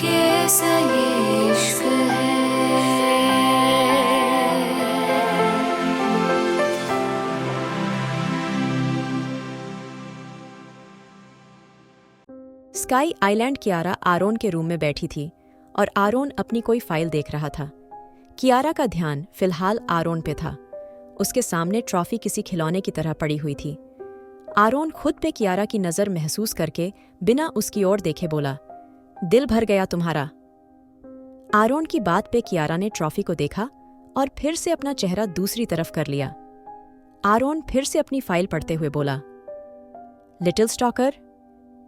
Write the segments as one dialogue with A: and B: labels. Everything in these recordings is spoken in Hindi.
A: कैसा ये इश्क है।
B: स्काई आइलैंड कियारा आरोन के रूम में बैठी थी और आरोन अपनी कोई फाइल देख रहा था। कियारा का ध्यान फिलहाल आरोन पे था। उसके सामने ट्रॉफी किसी खिलौने की तरह पड़ी हुई थी। आरोन खुद पे कियारा की नज़र महसूस करके बिना उसकी ओर देखे बोला, दिल भर गया तुम्हारा। आरोन की बात पे कियारा ने ट्रॉफी को देखा और फिर से अपना चेहरा दूसरी तरफ कर लिया। आरोन फिर से अपनी फाइल पढ़ते हुए बोला, लिटिल स्टॉकर,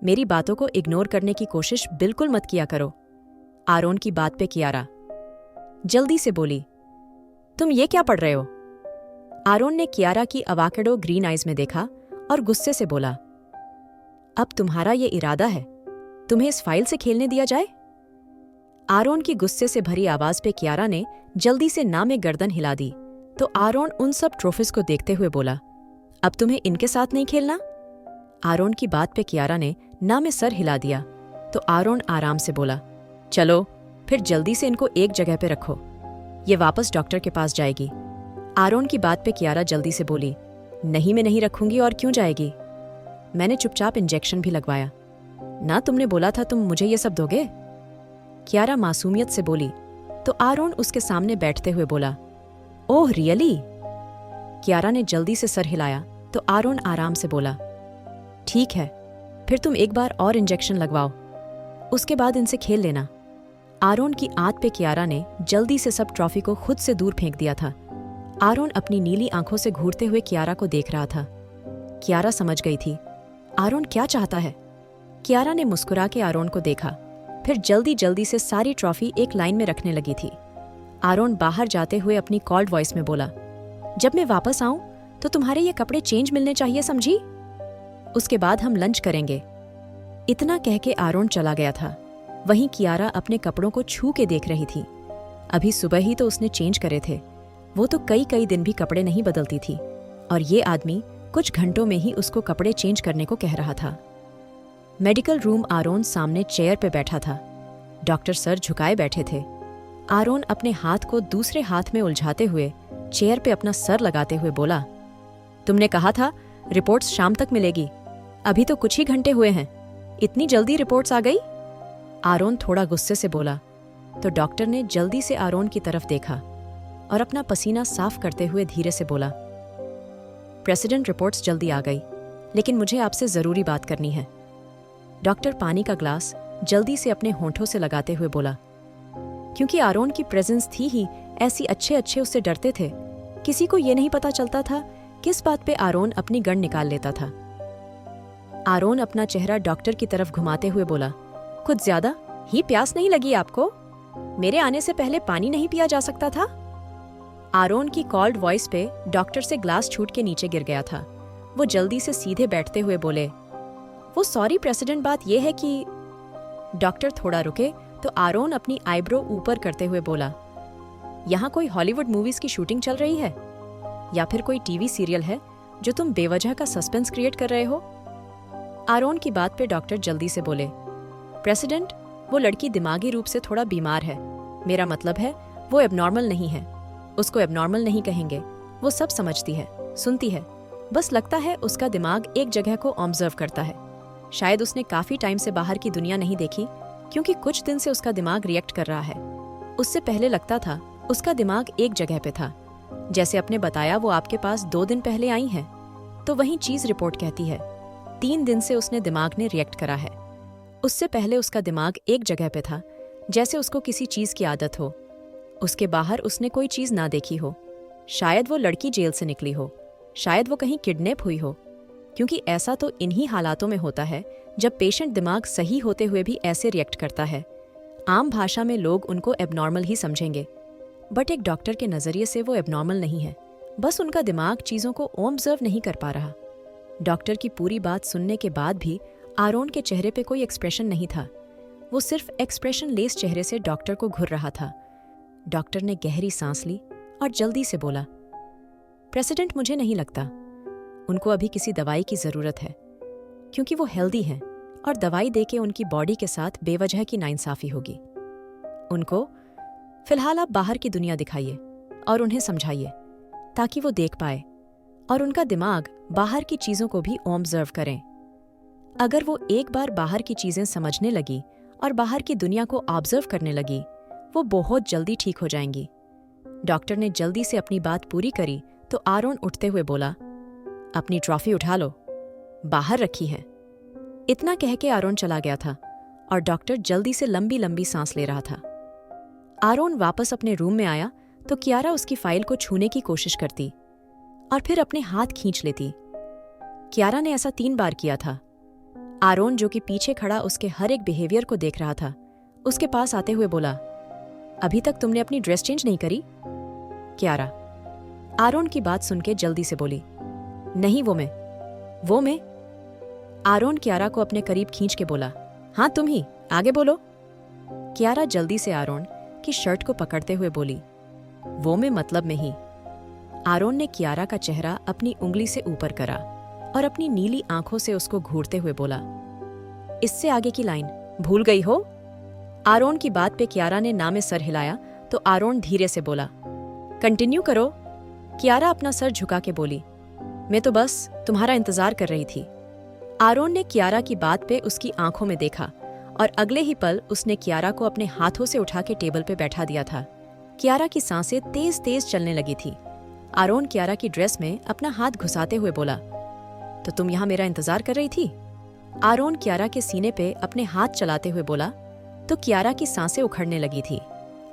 B: मेरी बातों को इग्नोर करने की कोशिश बिल्कुल मत किया करो। आरोन की बात पे कियारा जल्दी से बोली, तुम ये क्या पढ़ रहे हो? आरोन ने कियारा की अवाकेडो ग्रीन आइज में देखा और गुस्से से बोला, अब तुम्हारा ये इरादा है, तुम्हें इस फाइल से खेलने दिया जाए? आरोन की गुस्से से भरी आवाज पे कियारा ने जल्दी से ना में गर्दन हिला दी तो आरोन उन सब ट्रॉफीज को देखते हुए बोला, अब तुम्हें इनके साथ नहीं खेलना? आरोन की बात पे कियारा ने ना में सर हिला दिया तो आरोन आराम से बोला, चलो फिर जल्दी से इनको एक जगह पे रखो, ये वापस डॉक्टर के पास जाएगी। आरोन की बात पे कियारा जल्दी से बोली, नहीं मैं नहीं रखूंगी, और क्यों जाएगी? मैंने चुपचाप इंजेक्शन भी लगवाया ना, तुमने बोला था तुम मुझे ये सब दोगे। कियारा मासूमियत से बोली तो आरोन उसके सामने बैठते हुए बोला, ओह रियली? कियारा ने जल्दी से सर हिलाया तो आरोन आराम से बोला, ठीक है, फिर तुम एक बार और इंजेक्शन लगवाओ, उसके बाद इनसे खेल लेना। आरोन की आंत पे कियारा ने जल्दी से सब ट्रॉफी को खुद से दूर फेंक दिया था। आरोन अपनी नीली आंखों से घूरते हुए कियारा को देख रहा था। कियारा समझ गई थी आरोन क्या चाहता है। कियारा ने मुस्कुरा के आरोन को देखा, फिर जल्दी जल्दी से सारी ट्रॉफी एक लाइन में रखने लगी थी। आरोन बाहर जाते हुए अपनी कॉल्ड वॉइस में बोला, जब मैं वापस आऊं तो तुम्हारे ये कपड़े चेंज मिलने चाहिए, समझी? उसके बाद हम लंच करेंगे। इतना कह के आरोन चला गया था। वहीं कियारा अपने कपड़ों को छू के देख रही थी। अभी सुबह ही तो उसने चेंज करे थे, वो तो कई कई दिन भी कपड़े नहीं बदलती थी, और ये आदमी कुछ घंटों में ही उसको कपड़े चेंज करने को कह रहा था। मेडिकल रूम आरोन सामने चेयर पे बैठा था। डॉक्टर सर झुकाए बैठे थे। आरोन अपने हाथ को दूसरे हाथ में उलझाते हुए चेयर पे अपना सर लगाते हुए बोला, तुमने कहा था रिपोर्ट्स शाम तक मिलेगी, अभी तो कुछ ही घंटे हुए हैं, इतनी जल्दी रिपोर्ट्स आ गई? आरोन थोड़ा गुस्से से बोला तो डॉक्टर ने जल्दी से आरोन की तरफ देखा और अपना पसीना साफ करते हुए धीरे से बोला, प्रेसिडेंट रिपोर्ट्स जल्दी आ गई, लेकिन मुझे आपसे जरूरी बात करनी है। डॉक्टर पानी का ग्लास जल्दी से अपने होंठों से लगाते हुए बोला। क्योंकि आरोन की प्रेजेंस थी ही ऐसी, अच्छे अच्छे उससे डरते थे। किसी को ये नहीं पता चलता था किस बात पे आरोन अपनी गन निकाल लेता था। आरोन अपना चेहरा डॉक्टर की तरफ घुमाते हुए बोला, कुछ ज्यादा ही प्यास नहीं लगी आपको? मेरे आने से पहले पानी नहीं पिया जा सकता था? आरोन की कॉल्ड वॉइस पे डॉक्टर से ग्लास छूट के नीचे गिर गया था। वो जल्दी से सीधे बैठते हुए बोले, वो सॉरी प्रेसिडेंट, बात यह है कि। डॉक्टर थोड़ा रुके तो आरोन अपनी आईब्रो ऊपर करते हुए बोला, यहाँ कोई हॉलीवुड मूवीज की शूटिंग चल रही है या फिर कोई टीवी सीरियल है जो तुम बेवजह का सस्पेंस क्रिएट कर रहे हो? आरोन की बात पे डॉक्टर जल्दी से बोले, प्रेसिडेंट, वो लड़की दिमागी रूप से थोड़ा बीमार है, मेरा मतलब है वो एबनॉर्मल नहीं है। उसको एबनॉर्मल नहीं कहेंगे, वो सब समझती है, सुनती है, बस लगता है उसका दिमाग एक जगह को ऑब्जर्व करता है। शायद उसने काफी टाइम से बाहर की दुनिया नहीं देखी, क्योंकि कुछ दिन से उसका दिमाग रिएक्ट कर रहा है। उससे पहले लगता था उसका दिमाग एक जगह पे था, जैसे आपने बताया वो आपके पास 2 दिन पहले आई हैं, तो वही चीज रिपोर्ट कहती है 3 दिन से उसने दिमाग ने रिएक्ट करा है। उससे पहले उसका दिमाग एक जगह पे था, जैसे उसको किसी चीज की आदत हो। उसके बाहर उसने कोई चीज ना देखी हो। शायद वो लड़की जेल से निकली हो, शायद वो कहीं किडनैप हुई हो, क्योंकि ऐसा तो इन्हीं हालातों में होता है जब पेशेंट दिमाग सही होते हुए भी ऐसे रिएक्ट करता है। आम भाषा में लोग उनको एबनॉर्मल ही समझेंगे, बट एक डॉक्टर के नजरिए से वो एबनॉर्मल नहीं है, बस उनका दिमाग चीजों को ऑब्जर्व नहीं कर पा रहा। डॉक्टर की पूरी बात सुनने के बाद भी आरोन के चेहरे पे कोई एक्सप्रेशन नहीं था। वो सिर्फ एक्सप्रेशन लेस चेहरे से डॉक्टर को घूर रहा था। डॉक्टर ने गहरी सांस ली और जल्दी से बोला, प्रेसिडेंट, मुझे नहीं लगता उनको अभी किसी दवाई की जरूरत है, क्योंकि वो हेल्दी हैं और दवाई देके उनकी बॉडी के साथ बेवजह की नाइंसाफी होगी। उनको फिलहाल आप बाहर की दुनिया दिखाइए और उन्हें समझाइए ताकि वो देख पाए और उनका दिमाग बाहर की चीज़ों को भी ऑब्जर्व करें। अगर वो एक बार बाहर की चीज़ें समझने लगी और बाहर की दुनिया को ऑब्जर्व करने लगी, वो बहुत जल्दी ठीक हो जाएंगी। डॉक्टर ने जल्दी से अपनी बात पूरी करी तो आरोन उठते हुए बोला, अपनी ट्रॉफी उठा लो, बाहर रखी है। इतना कह के आरोन चला गया था और डॉक्टर जल्दी से लंबी लंबी सांस ले रहा था। आरोन वापस अपने रूम में आया तो कियारा उसकी फाइल को छूने की कोशिश करती और फिर अपने हाथ खींच लेती। कियारा ने ऐसा 3 बार किया था। आरोन, जो कि पीछे खड़ा उसके हर एक बिहेवियर को देख रहा था, उसके पास आते हुए बोला, अभी तक तुमने अपनी ड्रेस चेंज नहीं करी? कियारा आरोन की बात सुन के जल्दी से बोली, नहीं वो मैं। आरोन कियारा को अपने करीब खींच के बोला, हाँ तुम ही, आगे बोलो। कियारा जल्दी से आरोन की शर्ट को पकड़ते हुए बोली, वो मैं मतलब में ही। आरोन ने कियारा का चेहरा अपनी उंगली से ऊपर करा और अपनी नीली आंखों से उसको घूरते हुए बोला, इससे आगे की लाइन भूल गई हो? आरोन की बात पे कियारा ने ना में सर हिलाया तो आरोन धीरे से बोला, कंटिन्यू करो। कियारा अपना सर झुका के बोली, मैं तो बस तुम्हारा इंतजार कर रही थी। आरोन ने कियारा की बात पे उसकी आंखों में देखा और अगले ही पल उसने कियारा को अपने हाथों से उठा के टेबल पे बैठा दिया था। कियारा की सांसें तेज तेज चलने लगी थी। आरोन कियारा की ड्रेस में अपना हाथ घुसाते हुए बोला, तो तुम यहाँ मेरा इंतजार कर रही थी? आरोन कियारा के सीने पे अपने हाथ चलाते हुए बोला तो कियारा की सांसें उखड़ने लगी थी।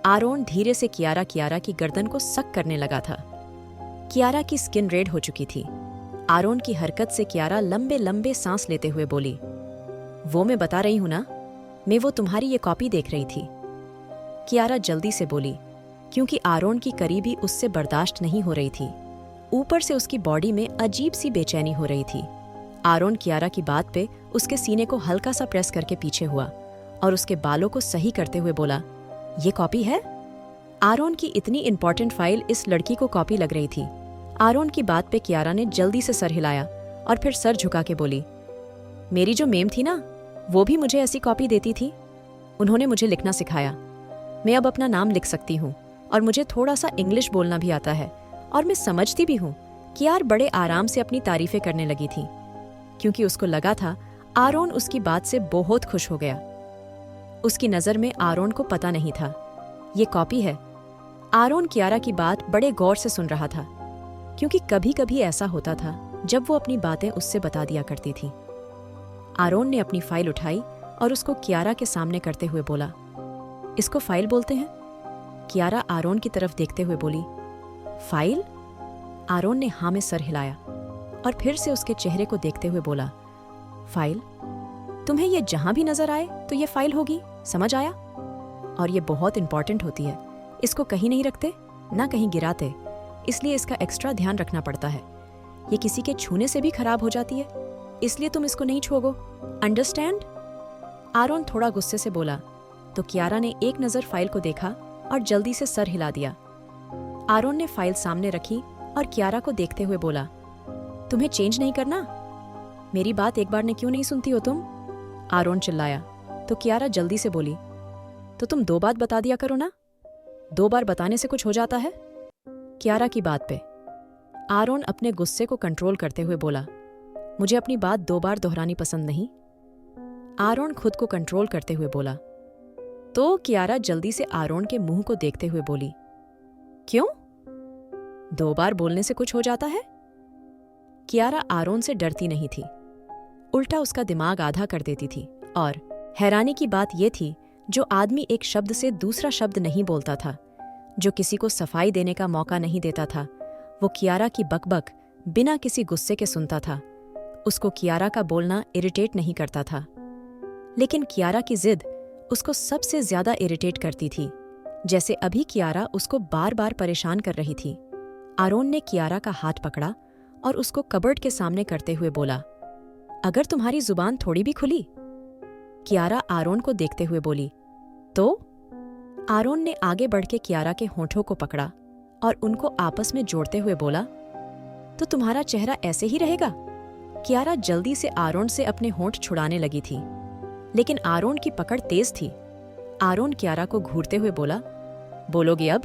B: आरोन धीरे से कियारा की गर्दन को सक करने लगा था। कियारा की स्किन रेड हो चुकी थी। आरोन की हरकत से कियारा लंबे लंबे सांस लेते हुए बोली, वो मैं बता रही हूं ना, मैं वो तुम्हारी ये कॉपी देख रही थी। कियारा जल्दी से बोली, क्योंकि आरोन की करीबी उससे बर्दाश्त नहीं हो रही थी। ऊपर से उसकी बॉडी में अजीब सी बेचैनी हो रही थी। आरोन कियारा की बात पे उसके सीने को हल्का सा प्रेस करके पीछे हुआ और उसके बालों को सही करते हुए बोला, ये कॉपी है? आरोन की इतनी इंपॉर्टेंट फाइल इस लड़की को कॉपी लग रही थी। आरोन की बात पे कियारा ने जल्दी से सर हिलाया और फिर सर झुका के बोली, मेरी जो मेम थी ना, वो भी मुझे ऐसी कॉपी देती थी। उन्होंने मुझे लिखना सिखाया। मैं अब अपना नाम लिख सकती हूँ और मुझे थोड़ा सा इंग्लिश बोलना भी आता है और मैं समझती भी हूँ। कियार बड़े आराम से अपनी तारीफें करने लगी थी क्योंकि उसको लगा था आरोन उसकी बात से बहुत खुश हो गया। उसकी नज़र में आरोन को पता नहीं था ये कॉपी है। आरोन कियारा की बात बड़े गौर से सुन रहा था क्योंकि कभी कभी ऐसा होता था जब वो अपनी बातें उससे बता दिया करती थी। आरोन ने अपनी फाइल उठाई और उसको कियारा के सामने करते हुए बोला, इसको फाइल बोलते हैं? कियारा आरोन की तरफ देखते हुए बोली, फाइल? आरोन ने हाँ में सर हिलाया और फिर से उसके चेहरे को देखते हुए बोला, फाइल? तुम्हें ये जहां भी नजर आए तो ये फाइल होगी, समझ आया? और ये बहुत इंपॉर्टेंट होती है। इसको कहीं नहीं रखते, ना कहीं गिराते, इसलिए इसका एक्स्ट्रा ध्यान रखना पड़ता है। ये किसी के छूने से भी खराब हो जाती है, इसलिए तुम इसको नहीं छुओगे, अंडरस्टैंड? आरोन थोड़ा गुस्से से बोला तो कियारा ने एक नज़र फाइल को देखा और जल्दी से सर हिला दिया। आरोन ने फाइल सामने रखी और कियारा को देखते हुए बोला, तुम्हें चेंज नहीं करना? मेरी बात एक बार ने क्यों नहीं सुनती हो तुम? आरोन चिल्लाया तो कियारा जल्दी से बोली, तो तुम 2 बात बता दिया करो ना, 2 बार बताने से कुछ हो जाता है? कियारा की बात पे आरोन अपने गुस्से को कंट्रोल करते हुए बोला, मुझे अपनी बात 2 बार दोहरानी पसंद नहीं। आरोन खुद को कंट्रोल करते हुए बोला तो कियारा जल्दी से आरोन के मुंह को देखते हुए बोली, क्यों? 2 बार बोलने से कुछ हो जाता है? कियारा आरोन से डरती नहीं थी, उल्टा उसका दिमाग आधा कर देती थी। और हैरानी की बात यह थी, जो आदमी एक शब्द से दूसरा शब्द नहीं बोलता था, जो किसी को सफाई देने का मौका नहीं देता था, वो कियारा की बकबक बिना किसी गुस्से के सुनता था। उसको कियारा का बोलना इरिटेट नहीं करता था, लेकिन कियारा की जिद उसको सबसे ज्यादा इरिटेट करती थी, जैसे अभी कियारा उसको बार बार परेशान कर रही थी। आरोन ने कियारा का हाथ पकड़ा और उसको कबर्ड के सामने करते हुए बोला, अगर तुम्हारी जुबान थोड़ी भी खुली? कियारा आरोन को देखते हुए बोली, तो? आरोन ने आगे बढ़ के कियारा के होठों को पकड़ा और उनको आपस में जोड़ते हुए बोला, तो तुम्हारा चेहरा ऐसे ही रहेगा? कियारा जल्दी से आरोन से अपने होंठ छुड़ाने लगी थी, लेकिन आरोन की पकड़ तेज थी। आरोन कियारा को घूरते हुए बोला, बोलोगे अब?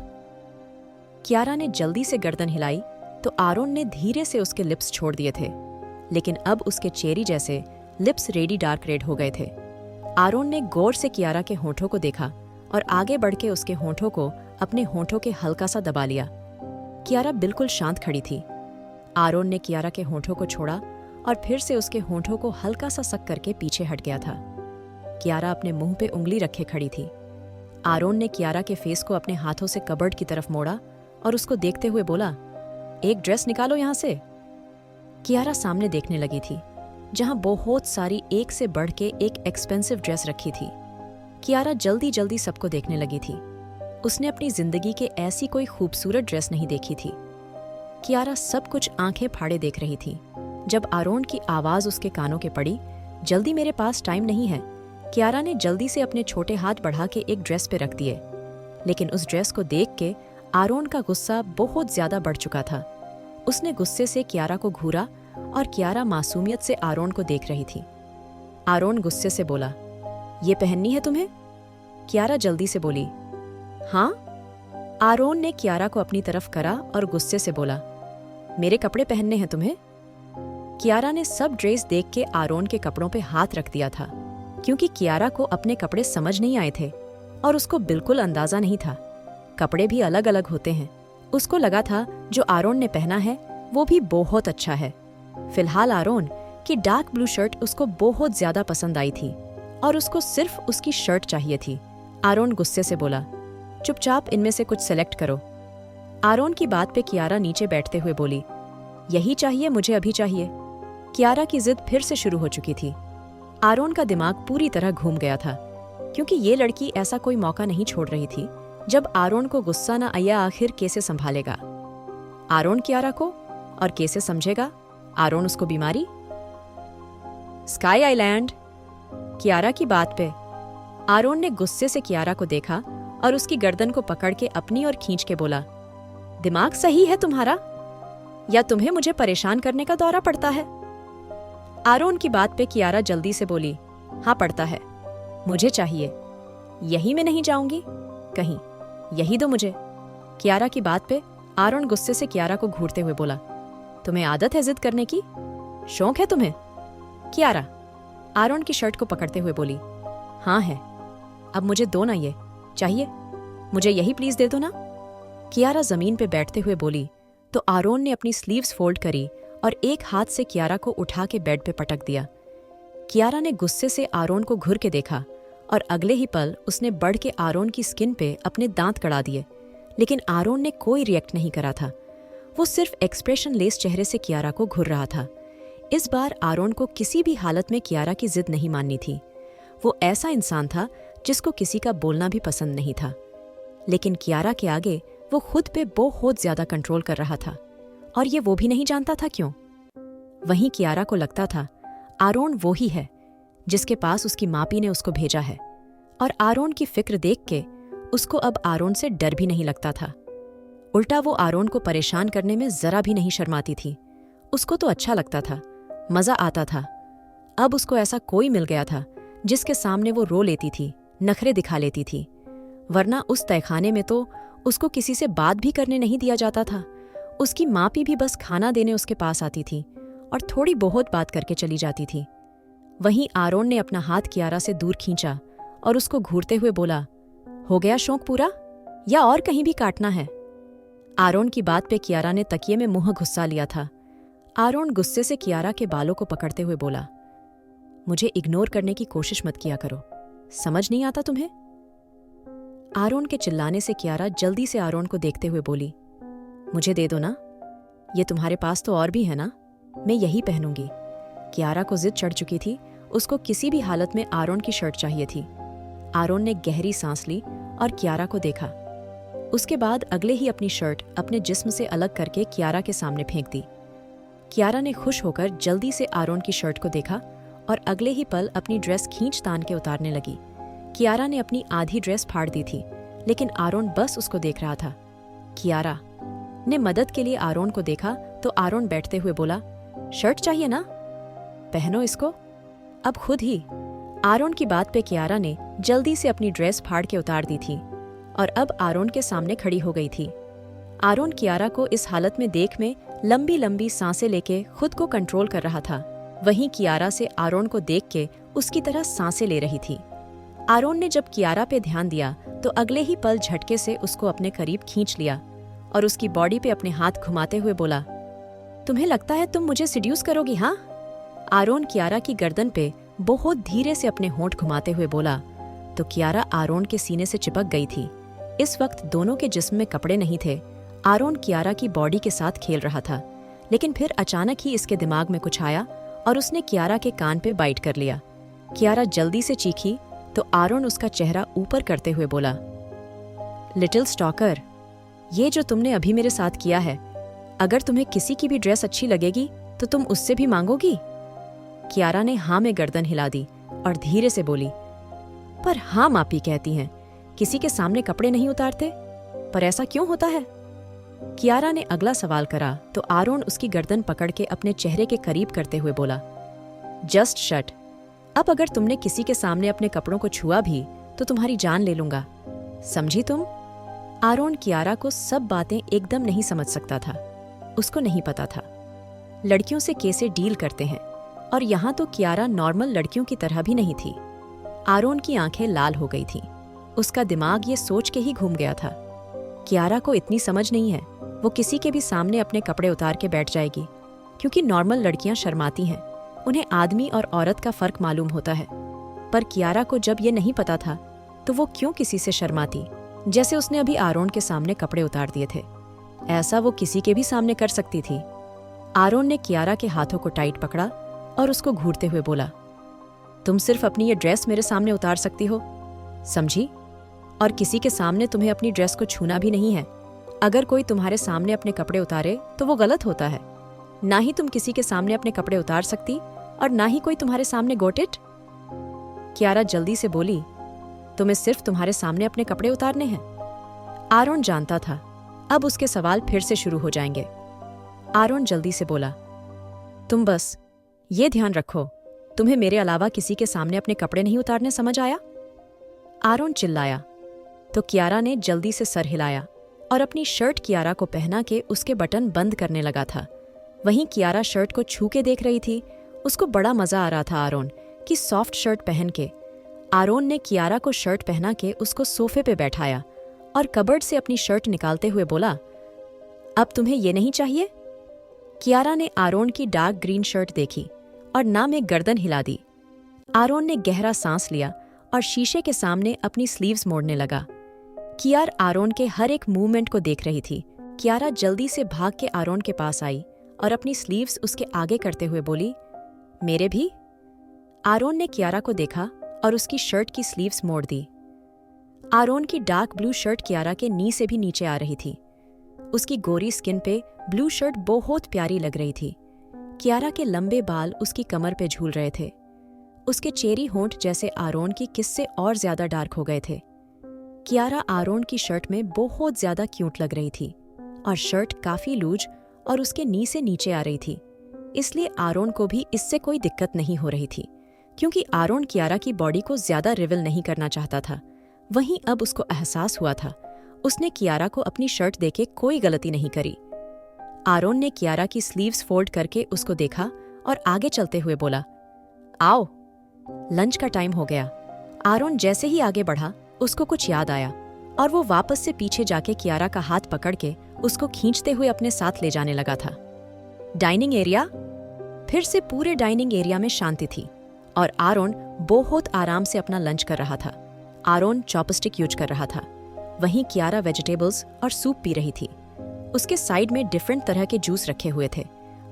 B: कियारा ने जल्दी से गर्दन हिलाई तो आरोन ने धीरे से उसके लिप्स छोड़ दिए थे, लेकिन अब उसके चेरी जैसे लिप्स रेडी डार्क रेड हो गए थे। आरोन ने गौर से कियारा के होठों को देखा और आगे बढ़ के उसके होठों को अपने होठों के हल्का सा दबा लिया। कियारा बिल्कुल शांत खड़ी थी। आरोन ने कियारा के होठों को छोड़ा और फिर से उसके होठों को हल्का सा सक करके पीछे हट गया था। कियारा अपने मुंह पे उंगली रखे खड़ी थी। आरोन ने कियारा के फेस को अपने हाथों से कबर्ड की तरफ मोड़ा और उसको देखते हुए बोला, एक ड्रेस निकालो यहां से। कियारा सामने देखने लगी थी, जहां बहुत सारी एक से बढ़ के एक एक्सपेंसिव ड्रेस रखी थी। कियारा जल्दी जल्दी सबको देखने लगी थी। उसने अपनी जिंदगी के ऐसी कोई खूबसूरत ड्रेस नहीं देखी थी। कियारा सब कुछ आंखें फाड़े देख रही थी जब आरोन की आवाज उसके कानों के पड़ी, जल्दी मेरे पास टाइम नहीं है। कियारा ने जल्दी से अपने छोटे हाथ बढ़ा के एक ड्रेस पे रख दिए, लेकिन उस ड्रेस को देख के आरोन का गुस्सा बहुत ज्यादा बढ़ चुका था। उसने गुस्से से कियारा को घूरा और कियारा मासूमियत से आरोन को देख रही थी। आरोन गुस्से से बोला, ये पहननी है तुम्हें? कियारा जल्दी से बोली, हाँ। आरोन ने कियारा को अपनी तरफ करा और गुस्से से बोला, मेरे कपड़े पहनने हैं तुम्हें? कियारा ने सब ड्रेस देख के आरोन के कपड़ों पे हाथ रख दिया था, क्योंकि कियारा को अपने कपड़े समझ नहीं आए थे और उसको बिल्कुल अंदाजा नहीं था। कपड़े भी अलग अलग होते हैं। उसको लगा था जो आरोन ने पहना है वो भी बहुत अच्छा है। फिलहाल आरोन की डार्क ब्लू शर्ट उसको बहुत ज्यादा पसंद आई थी और उसको सिर्फ उसकी शर्ट चाहिए थी। आरोन गुस्से से बोला, चुपचाप इनमें से कुछ सेलेक्ट करो। आरोन की बात पे कियारा नीचे बैठते हुए बोली, यही चाहिए मुझे, अभी चाहिए। कियारा की जिद फिर से शुरू हो चुकी थी। आरोन का दिमाग पूरी तरह घूम गया था, क्योंकि ये लड़की ऐसा कोई मौका नहीं छोड़ रही थी जब आरोन को गुस्सा न आया। आखिर कैसे संभालेगा आरोन कियारा को, और कैसे समझेगा आरोन उसको बीमारी? Sky island. कियारा की बात पे आरोन ने गुस्से से कियारा को देखा और उसकी गर्दन को पकड़ के अपनी ओर खींच के बोला, दिमाग सही है तुम्हारा या तुम्हें मुझे परेशान करने का दौरा पड़ता है? आरोन की बात पे कियारा जल्दी से बोली, हाँ पड़ता है, मुझे चाहिए, यही मैं नहीं जाऊंगी कहीं, यही दो मुझे। कियारा की बात पे आरोन गुस्से से कियारा को घूरते हुए बोला, तुम्हें आदत है जिद करने की, शौक है तुम्हें? कियारा आरोन की शर्ट को पकड़ते हुए बोली, हाँ है, अब मुझे दो ना, ये चाहिए मुझे, यही प्लीज दे दो ना। कियारा जमीन पे बैठते हुए बोली तो आरोन ने अपनी स्लीव्स फोल्ड करी और एक हाथ से कियारा को उठा के बेड पे पटक दिया। कियारा ने गुस्से से आरोन को घुर के देखा और अगले ही पल उसने बढ़ के आरोन की स्किन पे अपने दांत कड़ा दिए, लेकिन आरोन ने कोई रिएक्ट नहीं करा था। वो सिर्फ एक्सप्रेशन लेस चेहरे से कियारा को घुर रहा था। इस बार आरोन को किसी भी हालत में कियारा की जिद नहीं माननी थी। वो ऐसा इंसान था जिसको किसी का बोलना भी पसंद नहीं था, लेकिन कियारा के आगे वो खुद पे बहुत ज्यादा कंट्रोल कर रहा था, और ये वो भी नहीं जानता था क्यों। वहीं कियारा को लगता था आरोन वो ही है जिसके पास उसकी मापी ने उसको भेजा है, और आरोन की फिक्र देख के उसको अब आरोन से डर भी नहीं लगता था। उल्टा वो आरोन को परेशान करने में जरा भी नहीं शर्माती थी। उसको तो अच्छा लगता था, मजा आता था। अब उसको ऐसा कोई मिल गया था जिसके सामने वो रो लेती थी, नखरे दिखा लेती थी, वरना उस तहखाने में तो उसको किसी से बात भी करने नहीं दिया जाता था। उसकी मापी भी बस खाना देने उसके पास आती थी और थोड़ी बहुत बात करके चली जाती थी। वहीं आरोन ने अपना हाथ कियारा से दूर खींचा और उसको घूरते हुए बोला, हो गया शौक पूरा या और कहीं भी काटना है? आरोन की बात पे कियारा ने तकिए में मुंह घुसा लिया था। आरोन गुस्से से कियारा के बालों को पकड़ते हुए बोला, मुझे इग्नोर करने की कोशिश मत किया करो, समझ नहीं आता तुम्हें? आरोन के चिल्लाने से कियारा जल्दी से आरोन को देखते हुए बोली, मुझे दे दो ना, ये तुम्हारे पास तो और भी है ना, मैं यही पहनूंगी। कियारा को जिद चढ़ चुकी थी, उसको किसी भी हालत में आरोन की शर्ट चाहिए थी। आरोन ने गहरी सांस ली और कियारा को देखा। उसके बाद अगले ही अपनी शर्ट अपने जिस्म से अलग करके कियारा के सामने फेंक दी। कियारा ने खुश होकर जल्दी से आरोन की शर्ट को देखा और अगले ही पल अपनी ड्रेस खींच तान के उतारने लगी। कियारा ने अपनी आधी ड्रेस फाड़ दी थी, लेकिन आरोन बस उसको देख रहा था। कियारा ने मदद के लिए आरोन को देखा तो आरोन बैठते हुए बोला, शर्ट चाहिए ना, पहनो इसको अब खुद ही। आरोन की बात पे कियारा ने जल्दी से अपनी ड्रेस फाड़ के उतार दी थी और अब आरोन के सामने खड़ी हो गई थी। आरोन कियारा को इस हालत में देख में लंबी लंबी सांसें लेके खुद को कंट्रोल कर रहा था। वहीं कियारा से आरोन को देख के उसकी तरह सांसें ले रही थी। आरोन ने जब कियारा पे ध्यान दिया तो अगले ही पल झटके से उसको अपने करीब खींच लिया और उसकी बॉडी पे अपने हाथ घुमाते हुए बोला, तुम्हें लगता है तुम मुझे सिड्यूस करोगी, हाँ? आरोन कियारा की गर्दन पे बहुत धीरे से अपने होंठ घुमाते हुए बोला तो कियारा आरोन के सीने से चिपक गई थी। इस वक्त दोनों के जिस्म में कपड़े नहीं थे। आरोन कियारा की बॉडी के साथ खेल रहा था, लेकिन फिर अचानक ही इसके दिमाग में कुछ आया और उसने कियारा के कान पे बाइट कर लिया। कियारा जल्दी से चीखी तो आरोन उसका चेहरा ऊपर करते हुए बोला, लिटिल स्टॉकर, ये जो तुमने अभी मेरे साथ किया है, अगर तुम्हें किसी की भी ड्रेस अच्छी लगेगी तो तुम उससे भी मांगोगी? कियारा ने हाँ में गर्दन हिला दी और धीरे से बोली, पर हाँ मापी कहती हैं, किसी के सामने कपड़े नहीं उतारते, पर ऐसा क्यों होता है? कियारा ने अगला सवाल करा तो आरोन उसकी गर्दन पकड़ के अपने चेहरे के करीब करते हुए बोला, जस्ट शट। अब अगर तुमने किसी के सामने अपने कपड़ों को छुआ भी तो तुम्हारी जान ले लूंगा, समझी तुम? आरोन कियारा को सब बातें एकदम नहीं समझ सकता था। उसको नहीं पता था लड़कियों से कैसे डील करते हैं, और यहाँ तो कियारा नॉर्मल लड़कियों की तरह भी नहीं थी। आरोन की आंखें लाल हो गई थीं। उसका दिमाग ये सोच के ही घूम गया था, कियारा को इतनी समझ नहीं है, वो किसी के भी सामने अपने कपड़े उतार के बैठ जाएगी, क्योंकि नॉर्मल लड़कियां शर्माती हैं, उन्हें आदमी और औरत का फर्क मालूम होता है। पर कियारा को जब ये नहीं पता था तो वो क्यों किसी से शर्माती, जैसे उसने अभी आरोन के सामने कपड़े उतार दिए थे। ऐसा वो किसी के भी सामने कर सकती थी। आरोन ने कियारा के हाथों को टाइट पकड़ा और उसको घूरते हुए बोला, तुम सिर्फ अपनी ये ड्रेस मेरे सामने उतार सकती हो, समझी? और किसी के सामने तुम्हें अपनी ड्रेस को छूना भी नहीं है। अगर कोई तुम्हारे सामने अपने कपड़े उतारे तो वो गलत होता है। ना ही तुम किसी के सामने अपने कपड़े उतार सकती और ना ही कोई तुम्हारे सामने गोट इट। कियारा जल्दी से बोली, तुम्हें सिर्फ तुम्हारे सामने अपने कपड़े उतारने हैं। आरोन जानता था अब उसके सवाल फिर से शुरू हो जाएंगे। आरोन जल्दी से बोला, तुम बस ये ध्यान रखो, तुम्हें मेरे अलावा किसी के सामने अपने कपड़े नहीं उतारने, समझ आया? आरोन चिल्लाया तो कियारा ने जल्दी से सर हिलाया और अपनी शर्ट कियारा को पहना के उसके बटन बंद करने लगा था। वहीं कियारा शर्ट को छू के देख रही थी। उसको बड़ा मजा आ रहा था आरोन की सॉफ्ट शर्ट पहन के। आरोन ने कियारा को शर्ट पहना के उसको सोफे पे बैठाया और कबर्ड से अपनी शर्ट निकालते हुए बोला, अब तुम्हें ये नहीं चाहिए? कियारा ने आरोन की डार्क ग्रीन शर्ट देखी और ना में गर्दन हिला दी। आरोन ने गहरा सांस लिया और शीशे के सामने अपनी स्लीव्स मोड़ने लगा। कियार आरोन के हर एक मूवमेंट को देख रही थी। कियारा जल्दी से भाग के आरोन के पास आई और अपनी स्लीव्स उसके आगे करते हुए बोली, मेरे भी? आरोन ने कियारा को देखा और उसकी शर्ट की स्लीव्स मोड़ दी। आरोन की डार्क ब्लू शर्ट कियारा के नी से भी नीचे आ रही थी। उसकी गोरी स्किन पे ब्लू शर्ट बहुत प्यारी लग रही थी। कियारा के लंबे बाल उसकी कमर पे झूल रहे थे। उसके चेरी होंठ जैसे आरोन की किस से और ज्यादा डार्क हो गए थे। कियारा आरोन की शर्ट में बहुत ज्यादा क्यूट लग रही थी और शर्ट काफी लूज और उसके नी से नीचे आ रही थी। इसलिए आरोन को भी इससे कोई दिक्कत नहीं हो रही थी, क्योंकि आरोन कियारा की बॉडी को ज्यादा रिवील नहीं करना चाहता था। वहीं अब उसको एहसास हुआ था उसने कियारा को अपनी शर्ट देके कोई गलती नहीं करी। आरोन ने कियारा की स्लीव्स फोल्ड करके उसको देखा और आगे चलते हुए बोला, आओ, लंच का टाइम हो गया। आरोन जैसे ही आगे बढ़ा उसको कुछ याद आया और वो वापस से पीछे जाके कियारा का हाथ पकड़ के उसको खींचते हुए अपने साथ ले जाने लगा था। Dining area. फिर से पूरे डाइनिंग एरिया में शांति थी और आरोन बहुत आराम से अपना लंच कर रहा था। आरोन चॉपस्टिक यूज कर रहा था। वहीं कियारा वेजिटेबल्स और सूप पी रही थी। उसके साइड में डिफरेंट तरह के जूस रखे हुए थे।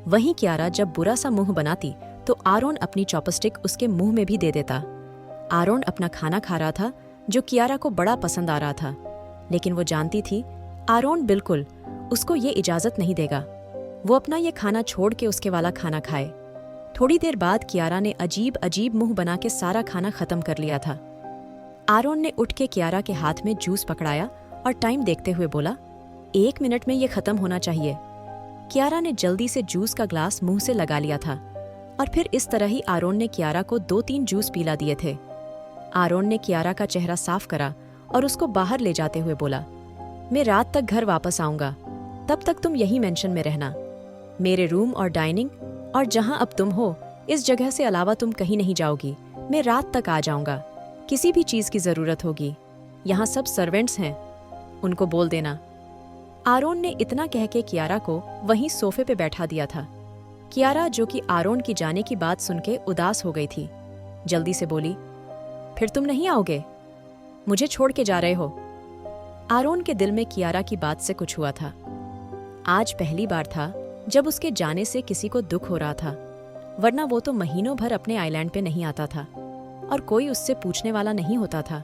B: वहीं कियारा जब बुरा सा मुंह बनाती तो आरोन अपनी चॉपस्टिक उसके मुंह में भी दे देता। आरोन अपना खाना खा रहा था जो कियारा को बड़ा पसंद आ रहा था, लेकिन वो जानती थी आरोन बिल्कुल उसको ये इजाजत नहीं देगा वो अपना ये खाना छोड़ के उसके वाला खाना खाए। थोड़ी देर बाद कियारा ने अजीब अजीब मुंह बना के सारा खाना खत्म कर लिया था। आरोन ने उठ के कियारा के हाथ में जूस पकड़ाया और टाइम देखते हुए बोला, 1 मिनट में ये खत्म होना चाहिए। कियारा ने जल्दी से जूस का ग्लास मुंह से लगा लिया था। और फिर इस तरह ही आरोन ने कियारा को 2-3 जूस पिला दिए थे। आरोन ने कियारा का चेहरा साफ करा और उसको बाहर ले जाते हुए बोला, मैं रात तक घर वापस आऊंगा, तब तक तुम यही मेंशन में रहना। मेरे रूम और डाइनिंग और जहां अब तुम हो इस जगह से अलावा तुम कहीं नहीं जाओगी। मैं रात तक आ जाऊंगा। किसी भी चीज की जरूरत होगी, यहाँ सब सर्वेंट्स हैं, उनको बोल देना। आरोन ने इतना कह के कियारा को वहीं सोफे पे बैठा दिया था। कियारा, जो कि आरोन की जाने की बात सुन के उदास हो गई थी, जल्दी से बोली, फिर तुम नहीं आओगे? मुझे छोड़ के जा रहे हो? आरोन के दिल में कियारा की बात से कुछ हुआ था। आज पहली बार था जब उसके जाने से किसी को दुख हो रहा था, वरना वो तो महीनों भर अपने आइलैंड पे नहीं आता था और कोई उससे पूछने वाला नहीं होता था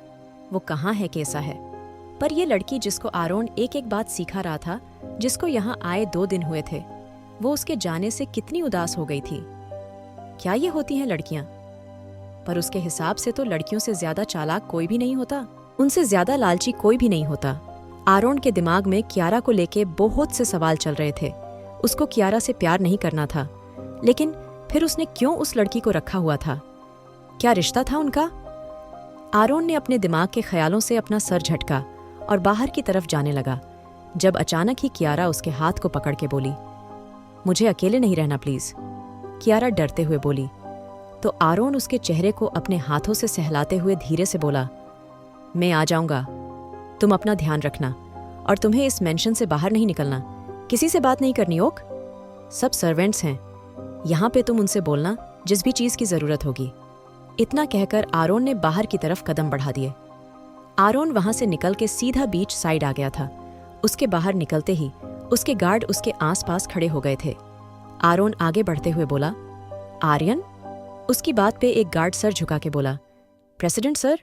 B: वो कहाँ है, कैसा है। पर ये लड़की जिसको आरोन एक एक बात सिखा रहा था, जिसको यहाँ आए 2 दिन हुए थे, वो उसके जाने से कितनी उदास हो गई थी। क्या ये होती हैं लड़कियां? पर उसके हिसाब से तो लड़कियों से ज्यादा चालाक कोई भी नहीं होता, उनसे ज्यादा लालची कोई भी नहीं होता। आरोन के दिमाग में कियारा को लेके बहुत से सवाल चल रहे थे। उसको कियारा से प्यार नहीं करना था, लेकिन फिर उसने क्यों उस लड़की को रखा हुआ था? क्या रिश्ता था उनका? आरोन ने अपने दिमाग के ख्यालों से अपना सर झटका और बाहर की तरफ जाने लगा, जब अचानक ही कियारा उसके हाथ को पकड़ के बोली, मुझे अकेले नहीं रहना प्लीज। कियारा डरते हुए बोली, तो आरोन उसके चेहरे को अपने हाथों से सहलाते हुए धीरे से बोला, मैं आ जाऊंगा, तुम अपना ध्यान रखना और तुम्हें इस मेंशन से बाहर नहीं निकलना, किसी से बात नहीं करनी ओक। सब सर्वेंट्स हैं यहाँ पे, तुम उनसे बोलना जिस भी चीज की जरूरत होगी। इतना कहकर आरोन ने बाहर की तरफ कदम बढ़ा दिए। आरोन वहां से निकल के सीधा बीच साइड आ गया था। उसके बाहर निकलते ही उसके गार्ड उसके आसपास खड़े हो गए थे। आरोन आगे बढ़ते हुए बोला, आर्यन? उसकी बात पे एक गार्ड सर झुका के बोला, प्रेसिडेंट सर,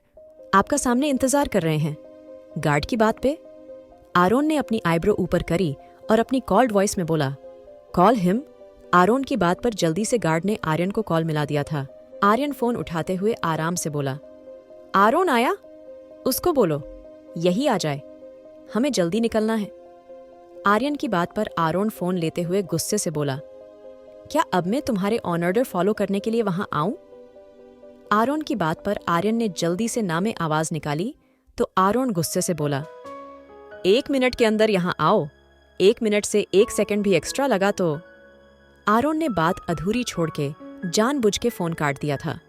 B: आपका सामने इंतजार कर रहे हैं। गार्ड की बात पे आरोन ने अपनी आईब्रो ऊपर करी और अपनी कॉल्ड वॉइस में बोला, कॉल हिम। आरोन की बात पर जल्दी से गार्ड ने आर्यन को कॉल मिला दिया था। आर्यन फोन उठाते हुए आराम से बोला, आरोन आया? उसको बोलो यही आ जाए, हमें जल्दी निकलना है। आर्यन की बात पर आरोन फोन लेते हुए गुस्से से बोला, क्या अब मैं तुम्हारे ऑर्डर फॉलो करने के लिए वहां आऊं? आरोन की बात पर आर्यन ने जल्दी से ना में आवाज निकाली तो आरोन गुस्से से बोला, 1 मिनट के अंदर यहां आओ, 1 मिनट से 1 सेकंड भी एक्स्ट्रा लगा तो। आरोन ने बात अधूरी छोड़ के जानबूझ के फोन काट दिया था।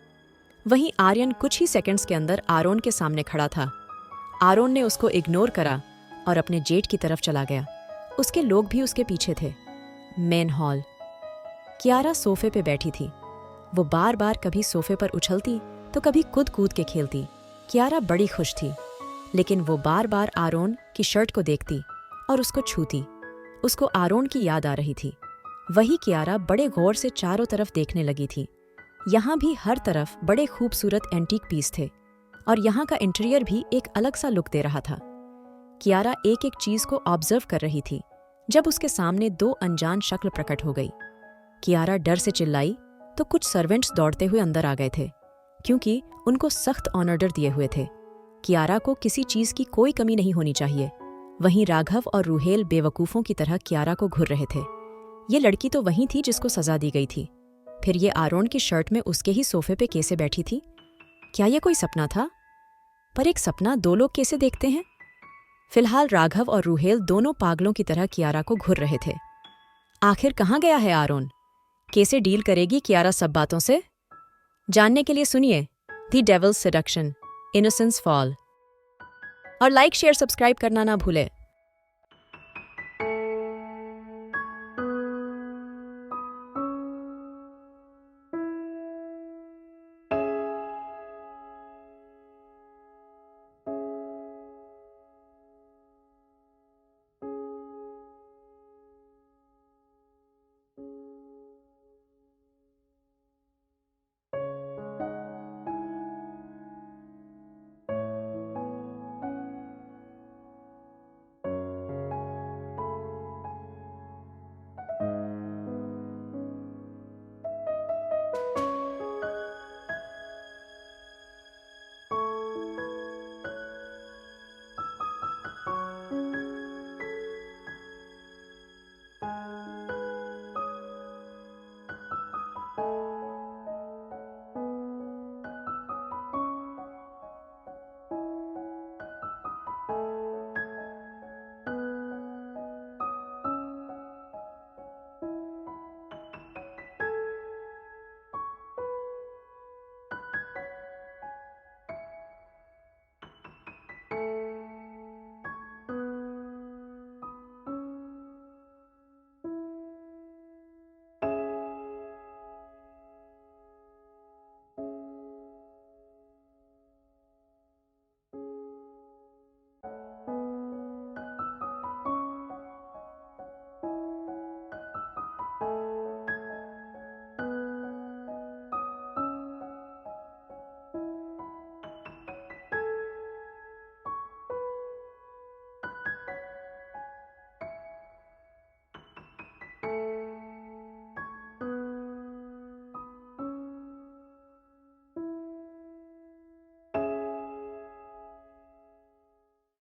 B: वहीं आर्यन कुछ ही सेकंड्स के अंदर आरोन के सामने खड़ा था। आरोन ने उसको इग्नोर करा और अपने जेट की तरफ चला गया। उसके लोग भी उसके पीछे थे। Main hall. कियारा सोफे पे बैठी थी। वो बार बार कभी सोफे पर उछलती तो कभी कूद कूद के खेलती। कियारा बड़ी खुश थी, लेकिन वो बार बार आरोन की शर्ट को देखती और उसको छूती। उसको आरोन की याद आ रही थी। वही कियारा बड़े गौर से चारों तरफ देखने लगी थी। यहाँ भी हर तरफ बड़े खूबसूरत एंटीक पीस थे और यहाँ का इंटीरियर भी एक अलग सा लुक दे रहा था। कियारा एक एक चीज को ऑब्जर्व कर रही थी जब उसके सामने 2 अनजान शक्ल प्रकट हो गई। कियारा डर से चिल्लाई तो कुछ सर्वेंट्स दौड़ते हुए अंदर आ गए थे, क्योंकि उनको सख्त ऑर्डर दिए हुए थे। कियारा को किसी चीज की कोई कमी नहीं होनी चाहिए। वहीं राघव और रूहेल बेवकूफों की तरह कियारा को घूर रहे थे। ये लड़की तो वही थी जिसको सजा दी गई थी। फिर ये आरोन की शर्ट में उसके ही सोफे पे कैसे बैठी थी? क्या ये कोई सपना था? पर एक सपना 2 लोग कैसे देखते हैं? फिलहाल राघव और रूहेल दोनों पागलों की तरह कियारा को घूर रहे थे। आखिर कहाँ गया है आरोन? कैसे डील करेगी कियारा सब बातों से? जानने के लिए सुनिए the devil's seduction, innocence fall. और लाइक शेयर सब्सक्राइब करना ना भूले।